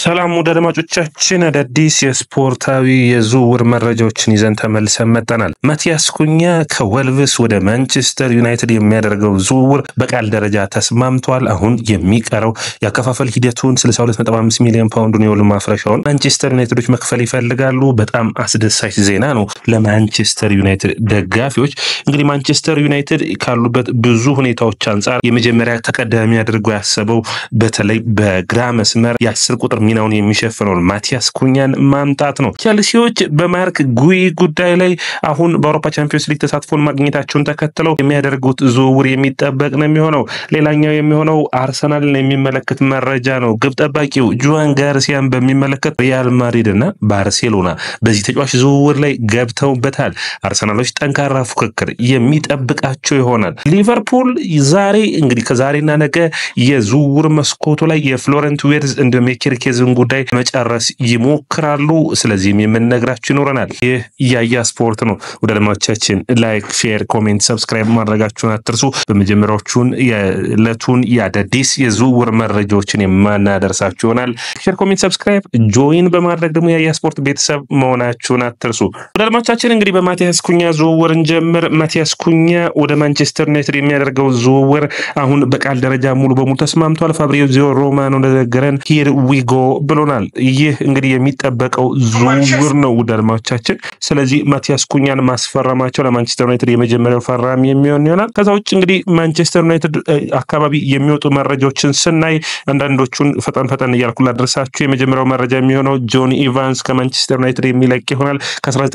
ሰላም ወደ አድማጮቻችን አዳዲስ የስፖርታዊ የዝውውር መረጃዎችን ይዘን ተመልሰን መጥተናል። ማቲያስ ኩኛ ከወልቭስ ወደ ማንቸስተር ዩናይትድ የሚያደርገው ዝውውር በቃል ደረጃ ተስማምቷል። አሁን የሚቀረው ያከፋፈል ሂደቱን 62.5 ሚሊዮን ፓውንዱን የውል ማፍረሻውን ማንቸስተር ዩናይትዶች መክፈል ይፈልጋሉ። በጣም አስደሳች ዜና ነው ለማንቸስተር ዩናይትድ ደጋፊዎች። እንግዲህ ማንቸስተር ዩናይትድ ካሉበት ብዙ ሁኔታዎች አንጻር የመጀመሪያ ተቀዳሚ አድርጎ ያሰበው በተለይ በግራ መስመር የ10 ቁጥር ሚናውን የሚሸፍነው ማቲያስ ኩኛን ማምጣት ነው። ቸልሲዎች በማርክ ጉይ ጉዳይ ላይ አሁን በአውሮፓ ቻምፒዮንስ ሊግ ተሳትፎን ማግኘታቸውን ተከትለው የሚያደርጉት ዝውውር የሚጠበቅ ነው የሚሆነው። ሌላኛው የሚሆነው አርሰናልን የሚመለከት መረጃ ነው። ግብ ጠባቂው ጁዋን ጋርሲያን በሚመለከት ሪያል ማድሪድ እና ባርሴሎና በዚህ ተጫዋች ዝውውር ላይ ገብተውበታል። አርሰናሎች ጠንካራ ፉክክር የሚጠብቃቸው ይሆናል። ሊቨርፑል ዛሬ እንግዲህ ከዛሬና ነገ የዝውውር መስኮቱ ላይ የፍሎረንት ዌርዝ እንደ ሜኬርኬዝን ጉዳይ መጨረስ ይሞክራሉ። ስለዚህም የምንነግራችሁ ይኖረናል። ይህ ያያ ስፖርት ነው። ወደ አድማጮቻችን ላይክ፣ ሼር፣ ኮሜንት፣ ሰብስክራይብ ማድረጋችሁን አትርሱ። በመጀመሪያዎቹን የዕለቱን የአዳዲስ የዝውውር መረጃዎችን የማናደርሳችሁ ይሆናል። ሼር፣ ኮሜንት፣ ሰብስክራይብ ጆይን በማድረግ ደግሞ ያያ ስፖርት ቤተሰብ መሆናችሁን አትርሱ። ወደ አድማጮቻችን እንግዲህ በማቲያስ ኩኛ ዝውውር እንጀምር። ማቲያስ ኩኛ ወደ ማንቸስተር ዩናይትድ የሚያደርገው ዝውውር አሁን በቃል ደረጃ ሙሉ በሙሉ ተስማምቷል። ፋብሪዚዮ ሮማኖ እንደነገረን ሂር ዊጎ ብሎናል። ይህ እንግዲህ የሚጠበቀው ዝውውር ነው ውድ አድማጮቻችን። ስለዚህ ማቲያስ ኩኛን ማስፈረማቸው ለማንቸስተር ዩናይትድ የመጀመሪያው ፈራሚ የሚሆን ይሆናል። ከዛ ውጭ እንግዲህ ማንቸስተር ዩናይትድ አካባቢ የሚወጡ መረጃዎችን ስናይ አንዳንዶቹን ፈጠን እያልኩ ላድርሳችሁ። የመጀመሪያው መረጃ የሚሆነው ጆኒ ኢቫንስ ከማንቸስተር ዩናይትድ የሚለቅ ይሆናል።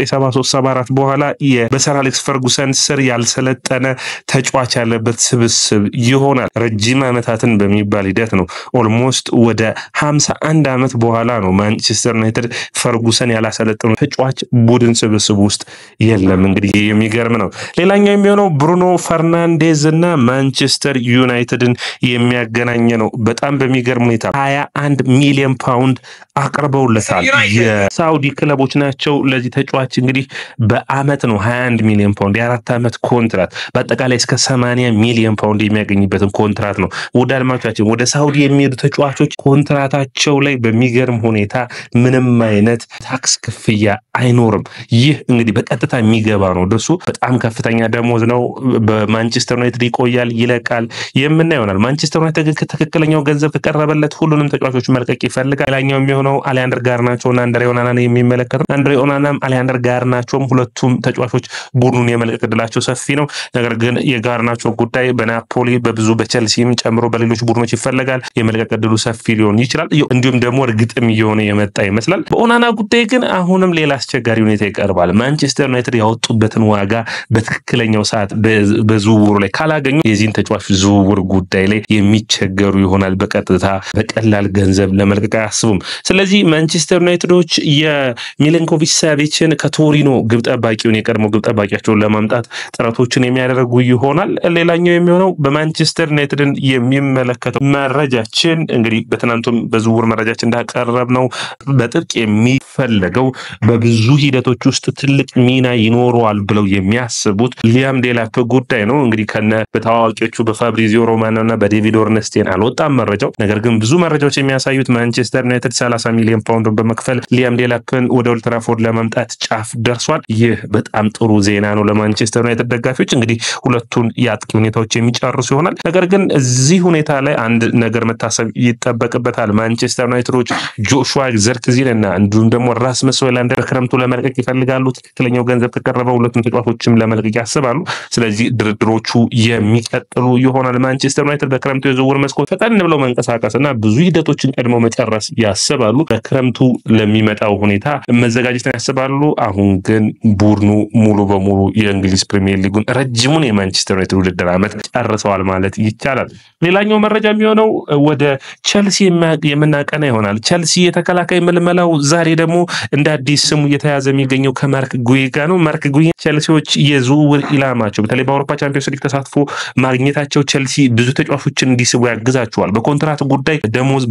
ከ1973-74 በኋላ በሰር አሌክስ ፈርጉሰን ስር ያልሰለጠነ ተጫዋች ያለበት ስብስብ ይሆናል። ረጅም ዓመታትን በሚባል ሂደት ነው። ኦልሞስት ወደ 51 ዓመት በኋላ ነው ማንቸስተር ዩናይትድ ፈርጉሰን ያላሰለጠኑ ተጫዋች ቡድን ስብስብ ውስጥ የለም። እንግዲህ የሚገርም ነው። ሌላኛው የሚሆነው ብሩኖ ፈርናንዴዝ እና ማንቸስተር ዩናይትድን የሚያገናኝ ነው። በጣም በሚገርም ሁኔታ 21 ሚሊዮን ፓውንድ አቅርበውለታል። የሳውዲ ክለቦች ናቸው። ለዚህ ተጫዋች እንግዲህ በአመት ነው 21 ሚሊዮን ፓውንድ የ4 ዓመት ኮንትራት በአጠቃላይ እስከ 80 ሚሊዮን ፓውንድ የሚያገኝበትን ኮንትራት ነው። ወደ አድማጮቻችን ወደ ሳውዲ የሚሄዱ ተጫዋቾች ኮንትራታቸው ላይ በሚገርም ሁኔታ ምንም አይነት ታክስ ክፍያ አይኖርም። ይህ እንግዲህ በቀጥታ የሚገባ ነው። ደሱ በጣም ከፍተኛ ደሞዝ ነው። በማንቸስተር ዩናይትድ ይቆያል፣ ይለቃል፣ የምናየው ይሆናል። ማንቸስተር ዩናይትድ ከትክክለኛው ገንዘብ ከቀረበለት ሁሉንም ተጫዋቾች መልቀቅ ይፈልጋል። ሌላኛው የሚሆነው አሊያንደር ጋርናቾና አንድሬ ኦናናን የሚመለከት ነው። አንድሬ ኦናናም አሊያንደር ጋርናቾም ሁለቱም ተጫዋቾች ቡድኑን የመልቀቅ ዕድላቸው ሰፊ ነው። ነገር ግን የጋርናቾ ጉዳይ በናፖሊ በብዙ በቸልሲም ጨምሮ በሌሎች ቡድኖች ይፈልጋል። የመልቀቅ ዕድሉ ሰፊ ሊሆን ይችላል። እንዲሁም ደግሞ እርግጥም እየሆነ የመጣ ይመስላል። በኦናና ጉዳይ ግን አሁንም ሌላ አስቸጋሪ ሁኔታ ይቀርባል። ማንቸስተር ዩናይትድ ያወጡበትን ዋጋ በትክክለኛው ሰዓት በዝውውሩ ላይ ካላገኙ የዚህን ተጫዋች ዝውውር ጉዳይ ላይ የሚቸገሩ ይሆናል። በቀጥታ በቀላል ገንዘብ ለመልቀቅ አያስቡም። ስለዚህ ማንቸስተር ዩናይትዶች የሚሊንኮቪች ሳቪችን ከቶሪኖ ግብ ጠባቂውን የቀድሞ ግብ ጠባቂያቸውን ለማምጣት ጥረቶችን የሚያደርጉ ይሆናል። ሌላኛው የሚሆነው በማንቸስተር ዩናይትድን የሚመለከተው መረጃችን እንግዲህ በትናንቱም በዝውውር መረጃችን እንዳቀረብ ነው በጥብቅ የሚፈለገው በብዙ ሂደቶች ውስጥ ትልቅ ሚና ይኖረዋል ብለው የሚያስቡት ሊያም ዴላፕ ጉዳይ ነው። እንግዲህ ከነ በታዋቂዎቹ በፋብሪዚዮ ሮማኖ እና በዴቪድ ኦርንስቴን አልወጣም መረጃው። ነገር ግን ብዙ መረጃዎች የሚያሳዩት ማንቸስተር ዩናይትድ 30 ሚሊዮን ፓውንድ በመክፈል ሊያም ዴላፕን ወደ ኦልድ ትራፎርድ ለማምጣት ጫፍ ደርሷል። ይህ በጣም ጥሩ ዜና ነው ለማንቸስተር ዩናይትድ ደጋፊዎች። እንግዲህ ሁለቱን የአጥቂ ሁኔታዎች የሚጨርሱ ይሆናል። ነገር ግን እዚህ ሁኔታ ላይ አንድ ነገር መታሰብ ይጠበቅበታል። ማንቸስተር ዩናይትዶች ጆሹዋ ዘርክዚን እና እንዲሁም ደግሞ ራስመስ ሆይሉንድ በክረምቱ ለመልቀቅ ይፈልጋሉ። ትክክለኛው ገንዘብ ከቀረበ ሁለቱም ተጫዋቾችም ለመልቀቅ ያስባሉ። ስለዚህ ድርድሮቹ የሚቀጥሉ ይሆናል። ማንቸስተር ዩናይትድ በክረምቱ የዝውውር መስኮት ፈጠን ብለው መንቀሳቀስና ብዙ ሂደቶችን ቀድሞ መጨረስ ያስባሉ። በክረምቱ ለሚመጣው ሁኔታ መዘጋጀትን ያስባሉ። አሁን ግን ቡድኑ ሙሉ በሙሉ የእንግሊዝ ፕሪሚየር ሊጉን ረጅሙን የማንቸስተር ዩናይትድ ውድድር ዓመት ጨርሰዋል ማለት ይቻላል። ሌላኛው መረጃ የሚሆነው ወደ ቸልሲ የምናቀና ይሆናል። ቸልሲ የተከላካይ መልመላው ዛሬ ደግሞ እንደ አዲስ ስሙ እየተያዘ የሚገኘው ከማርክ ጉይ ጋር ነው። ማርክ ጉይ ቸልሲዎች የዝውውር ኢላማቸው በተለይ በአውሮፓ ቻምፒዮንስ ሊግ ተሳትፎ ማግኘታቸው ቸልሲ ብዙ ተጫዋቾችን እንዲስቡ ያግዛቸዋል። በኮንትራት ጉዳይ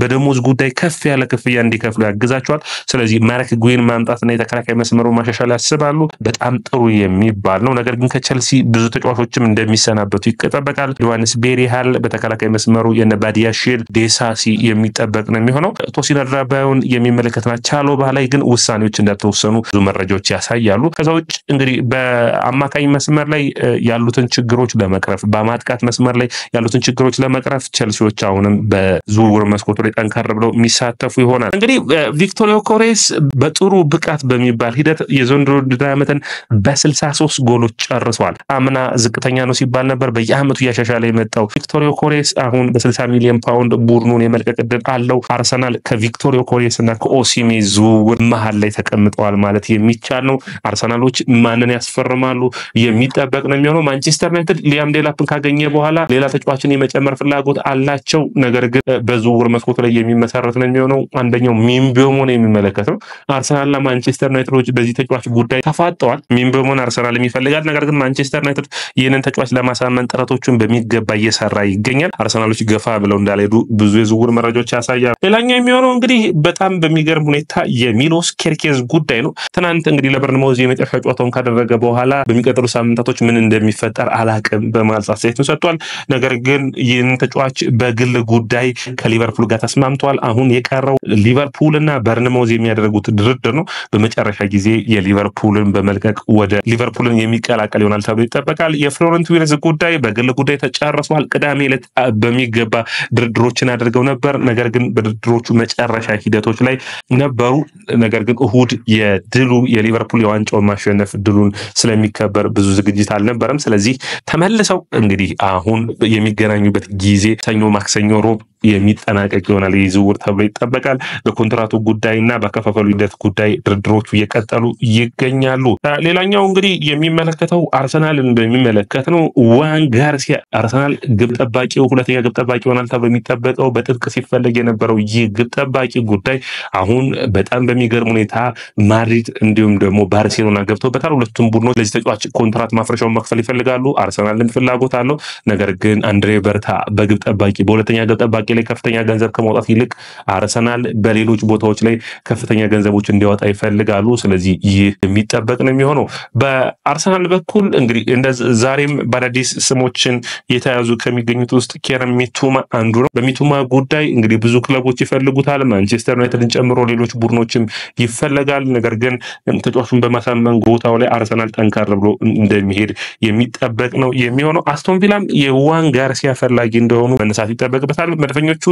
በደሞዝ ጉዳይ ከፍ ያለ ክፍያ እንዲከፍሉ ያግዛቸዋል። ስለዚህ ማርክ ጉይን ማምጣትና የተከላካይ መስመሩን ማሻሻል ያስባሉ። በጣም ጥሩ የሚባል ነው። ነገር ግን ከቸልሲ ብዙ ተጫዋቾችም እንደሚሰናበቱ ይጠበቃል። ዮሐንስ ቤሪሃል በተከላካይ መስመሩ የነባዲያሺል ዴሳሲ የሚጠበቅ ነው የሚሆነው። ቶሲን አድራባዮን የሚመለከትና ቻሎባ ላይ ግን ውሳኔዎች እንደተወሰኑ ብዙ መረጃዎች ያሳያሉ። ከዛ ውጭ እንግዲህ በአማካኝ መስመር ላይ ያሉትን ችግሮች ለመቅረፍ በማጥቃት መስመር ላይ ያሉትን ችግሮች ለመቅረፍ ቸልሲዎች አሁንም በዝውውር መስኮቱ ላይ ጠንከር ብለው የሚሳተፉ ይሆናል። እንግዲህ ቪክቶር ዮኬሬስ በጥሩ ብቃት በሚባል ሂደት የዘንድሮ ውድድር ዓመትን በ63 ጎሎች ጨርሷል። አምና ዝቅተኛ ነው ሲባል ነበር። በየዓመቱ እያሻሻለ የመጣው ቪክቶር ዮኬሬስ አሁን በ60 ሚሊዮን ፓውንድ ቡድኑን የመልቀቅ ዕድል አለው። አርሰናል ከቪክቶር ዮኬሬስ እና ከኦሲሜ ዝውውር መሀል ላይ ተቀምጠዋል ማለት የሚቻል ነው። አርሰናሎች ማንን ያስፈርማሉ የሚጠበቅ ነው የሚሆነው። ማንቸስተር ዩናይትድ ሊያም ዴላፕን ካገኘ በኋላ ሌላ ተጫዋችን የመጨመር ፍላጎት አላቸው። ነገር ግን በዝውውር መስኮቱ ላይ የሚመሰረት ነው የሚሆነው። አንደኛው ሚንቤሞን የሚመለከት ነው። አርሰናልና ማንቸስተር ዩናይትዶች በዚህ ተጫዋች ጉዳይ ተፋጠዋል። ሚንቤሞን አርሰናል ይፈልጋል። ነገር ግን ማንቸስተር ዩናይትድ ይህንን ተጫዋች ለማሳመን ጥረቶችን በሚገባ እየሰራ ይገኛል። አርሰናሎች ገፋ ብለው እንዳልሄዱ ብዙ የዝውውር መረጃዎች ያሳያሉ። ሌላኛው የሚሆነው እንግዲህ በጣም በሚገርም ሁኔታ የሚሎስ ኬርኬዝ ጉዳይ ነው። ትናንት እንግዲህ ለበርንማውዝ የመጨረሻ ጨዋታውን ካደረገ በኋላ በሚቀጥሉ ሳምንታቶች ምን እንደሚፈጠር አላቅም በማለት አስተያየቱን ሰጥቷል። ነገር ግን ይህን ተጫዋች በግል ጉዳይ ከሊቨርፑል ጋር ተስማምቷል። አሁን የቀረው ሊቨርፑል እና በርንማውዝ የሚያደርጉት ድርድር ነው። በመጨረሻ ጊዜ የሊቨርፑልን በመልቀቅ ወደ ሊቨርፑልን የሚቀላቀል ይሆናል ተብሎ ይጠበቃል። የፍሎረንት ዊርትዝ ጉዳይ በግል ጉዳይ ተጨርሷል። ቅዳሜ ዕለት በሚገባ ድርድሮችን አድርገው ነበር። ነገር ግን በድርድሮቹ መጨረሻ ሂደቶች ላይ ነበሩ። ነገር ግን እሁድ የሊቨርፑል የዋንጫውን ማሸነፍ ድሉን ስለሚከበር ብዙ ዝግጅት አልነበረም። ስለዚህ ተመልሰው እንግዲህ አሁን የሚገናኙበት ጊዜ ሰኞ፣ ማክሰኞ፣ ሮብ የሚጠናቀቅ ይሆናል ይህ ዝውውር ተብሎ ይጠበቃል። በኮንትራቱ ጉዳይና በከፋፈሉ ሂደት ጉዳይ ድርድሮቹ እየቀጠሉ ይገኛሉ። ሌላኛው እንግዲህ የሚመለከተው አርሰናልን በሚመለከት ነው። ዋን ጋርሲያ አርሰናል ግብ ጠባቂው ሁለተኛ ግብ ጠባቂ ይሆናል ተብሎ የሚጠበቀው በጥብቅ ሲፈለግ የነበረው ይህ ግብ ጠባቂ ጉዳይ አሁን በጣም በሚገርም ሁኔታ ማድሪድ እንዲሁም ደግሞ ባርሴሎና ገብተውበታል። ሁለቱም ቡድኖች ለዚህ ተጫዋች ኮንትራት ማፍረሻውን መክፈል ይፈልጋሉ። አርሰናልን ፍላጎት አለው። ነገር ግን አንድሬ በርታ በግብ ጠባቂ በሁለተኛ ግብ ጠባቂ ላይ ከፍተኛ ገንዘብ ከማውጣት ይልቅ አርሰናል በሌሎች ቦታዎች ላይ ከፍተኛ ገንዘቦች እንዲያወጣ ይፈልጋሉ። ስለዚህ ይህ የሚጠበቅ ነው የሚሆነው። በአርሰናል በኩል እንግዲህ ዛሬም በአዳዲስ ስሞችን የተያዙ ከሚገኙት ውስጥ ኬረም ሚቱማ አንዱ ነው። በሚቱማ ጉዳይ እንግዲህ ብዙ ክለቦች ይፈልጉታል። ማንቸስተር ዩናይትድን ጨምሮ ሌሎች ቡድኖችም ይፈልጋል። ነገር ግን ተጫዋቹን በማሳመን ቦታው ላይ አርሰናል ጠንካራ ብሎ እንደሚሄድ የሚጠበቅ ነው የሚሆነው። አስቶን ቪላም የዋን ጋርሲያ ፈላጊ እንደሆኑ መነሳት ይጠበቅበታል። መድፈኞቹ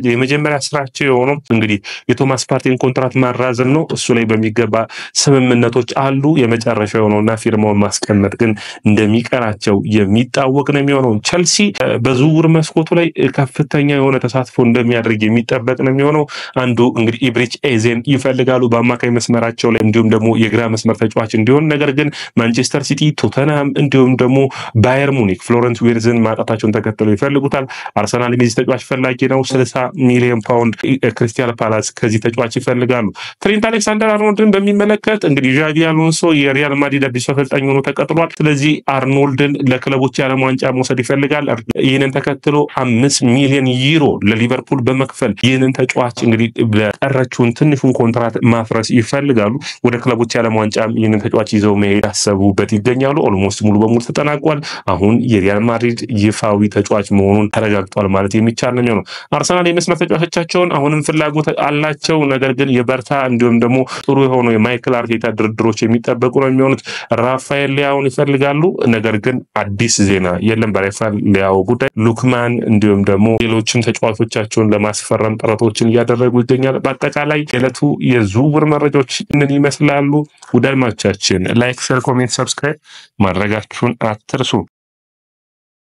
የመጀመሪያ ስራቸው የሆነው እንግዲህ የቶማስ ፓርቲን ኮንትራት ማራዘም ነው። እሱ ላይ በሚገባ ስምምነቶች አሉ። የመጨረሻ የሆነውና ፊርማውን ማስቀመጥ ግን እንደሚቀራቸው የሚታወቅ ነው የሚሆነው። ቸልሲ በዝውውር መስኮቱ ላይ ከፍተኛ የሆነ ተሳትፎ እንደሚያደርግ የሚጠበቅ ነው የሚሆነው። አንዱ እንግዲህ ኢብሪች ኤዜን ይፈልጋሉ በአማካይ መስመራቸው ላይ እንዲሁም ደግሞ የግራ መስመር ተጫዋች እንዲሆን። ነገር ግን ማንቸስተር ሲቲ፣ ቶተንሃም እንዲሁም ደግሞ ባየር ሙኒክ ፍሎረንት ዊርትዝን ማጣታቸውን ተከትሎ ይፈልጉታል። አርሰናል የዚህ ተጫዋች ፈላጊ ነው። 60 ሚሊዮን ፓውንድ ክሪስታል ፓላስ ከዚህ ተጫዋች ይፈልጋሉ። ትሬንት አሌክሳንደር አርኖልድን በሚመለከት እንግዲህ ዣቪ አሎንሶ የሪያል ማድሪድ አዲሱ አሰልጣኝ ሆኖ ተቀጥሏል። ስለዚህ አርኖልድን ለክለቦች የዓለም ዋንጫ መውሰድ ይፈልጋል። ይህንን ተከትሎ 5 ሚሊዮን ዩሮ ለሊቨርፑል በመክፈል ይህንን ተጫዋች እንግዲህ ለቀረችውን ትንሹን ኮንትራት ማፍረስ ይፈልጋሉ። ወደ ክለቦች የዓለም ዋንጫ ይህንን ተጫዋች ይዘው መሄድ ያሰቡበት ይገኛሉ። ኦልሞስት ሙሉ በሙሉ ተጠናቋል። አሁን የሪያል ማድሪድ ይፋዊ ተጫዋች መሆኑን ተረጋግጧል ማለት የሚቻል ነው የሚሆነው። አርሰናል የመስመር ተጫዋቾቻቸውን አሁንም ፍላጎት አላቸው። ነገር ግን የበርታ እንዲሁም ደግሞ ጥሩ የሆኑ የማይክል አርቴታ ድርድሮች የሚጠበቁ ነው የሚሆኑት። ራፋኤል ሊያውን ይፈልጋሉ። ነገር ግን አዲስ ዜና የለም በራፋኤል ሊያው ጉዳይ። ሉክማን እንዲሁም ደግሞ ሌሎችም ተጫዋቾቻቸውን ለማስፈረም ጥረቶችን እያደረጉ ይገኛል። በአጠቃላይ የዕለቱ የዝውውር መረጃዎች ምን ይመስላሉ? ውድ አድማጮቻችን ላይክ፣ ሼር፣ ኮሜንት፣ ሰብስክራይብ ማድረጋችሁን አትርሱ።